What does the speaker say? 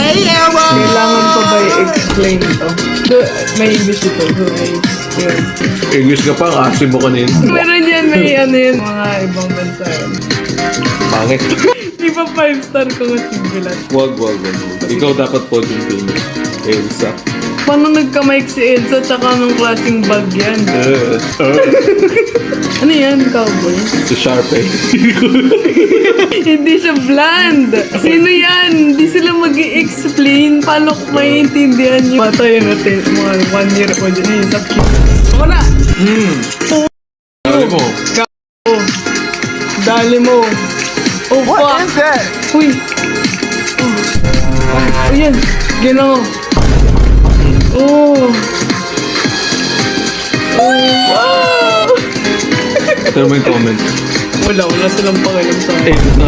Kailangan pa ba i-explain ito? May English ito. So, yun. English ka pa, ang asim mo kanina. Meron yan, may ano yun. Mga ibang bansa yun. Pangit. Di ba 5-star ko nga singular? Wag. Ikaw dapat po din Elsa. Paano nagkamike si Elsa tsaka nung klaseng bag yan? Ano yan, cowboy? Si Sharpay. Hindi siya bland. Sino yan? Hindi sila mag-i-explain. Paano ko maiintindihan yung bata yun natin? Mga 1 year old. Ayun, sakit. Ako na! Sabi mo. Oh. Dali mo. Oh, fuck. What is that? Uy. Oh, yan. Ginawa. Oh. Wow! Pero may comment. Wala silang pakialam sa akin. Eh, no.